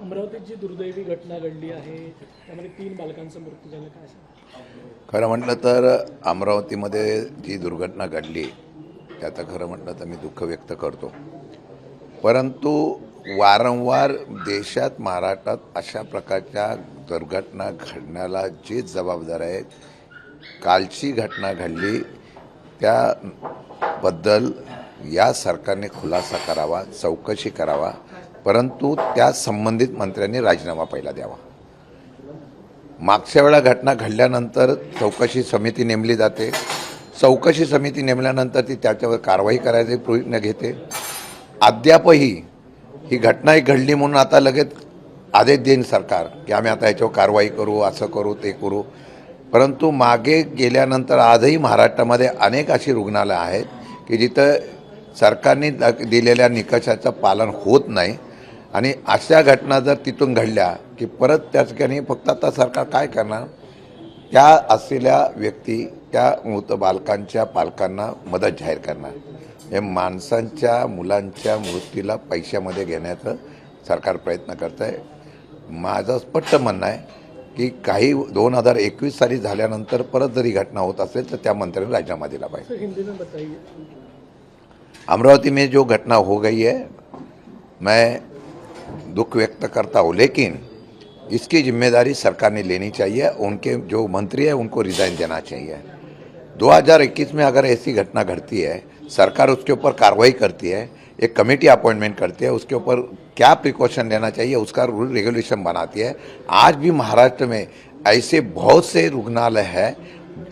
अमरावतीत जी दुर्दैवी घटना घडली आहे त्यामध्ये 3 बालकांचा मृत्यू झाला, काय सांगा? खरं म्हटलं तर अमरावतीमध्ये जी दुर्घटना घडली त्याचं खरं म्हटलं तर मी दुःख व्यक्त करतो. परंतु वारंवार देशात महाराष्ट्रात अशा प्रकारच्या दुर्घटना घडण्याला जे जबाबदार आहेत, कालची घटना घडली त्याबद्दल या सरकारने खुलासा करावा, चौकशी करावा, परंतु त्या संबंधित मंत्र्यांनी राजीनामा पहिला द्यावा. मागच्या वेळा घटना घडल्यानंतर चौकशी समिती नेमली जाते. चौकशी समिती नेमल्यानंतर ती त्याच्यावर कारवाई करायचे प्रयत्न घेते. अद्यापही ही घटना घडली म्हणून आता लगेच आदेश देईन सरकार की आम्ही आता याच्यावर कारवाई करू, असं करू, ते करू. परंतु मागे गेल्यानंतर आजही महाराष्ट्रामध्ये अनेक अशी रुग्णालय आहेत की जिथं सरकारने दिलेल्या निकषाचं पालन होत नाही. आणि अशा घटना जर तिथून घडल्या की परत त्या ठिकाणी फक्त आता सरकार काय करणार, त्या असलेल्या व्यक्ती त्या मृत बालकांच्या पालकांना मदत जाहीर करणार. हे माणसांच्या मुलांच्या मृत्यूला पैशामध्ये घेण्याचं सरकार प्रयत्न करत आहे. माझं स्पष्ट म्हणणं आहे की काही 2021 साली झाल्यानंतर परत जरी घटना होत असेल तर त्या मंत्र्यांनी राजीनामा दिला पाहिजे. हिंदी में बताइए. अमरावती में जो घटना हो गई है, मैं दुख व्यक्त करता हूँ, लेकिन इसकी जिम्मेदारी सरकार ने लेनी चाहिए. उनके जो मंत्री है उनको रिज़ाइन देना चाहिए. 2021 में अगर ऐसी घटना घटती है, सरकार उसके ऊपर कार्रवाई करती है, एक कमेटी अपॉइंटमेंट करती है, उसके ऊपर क्या प्रिकॉशन लेना चाहिए उसका रूल रेगुलेशन बनाती है. आज भी महाराष्ट्र में ऐसे बहुत से रुग्णालय है,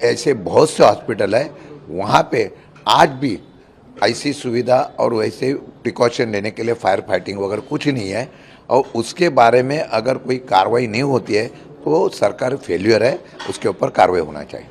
ऐसे बहुत से हॉस्पिटल है, वहाँ पे आज भी ऐसी सुविधा और वैसे प्रिकॉशन लेने के लिए फायर फाइटिंग वगैरह कुछ नहीं है. और उसके बारे में अगर कोई कार्रवाई नहीं होती है तो सरकार फेल्यूर है, उसके ऊपर कार्रवाई होना चाहिए.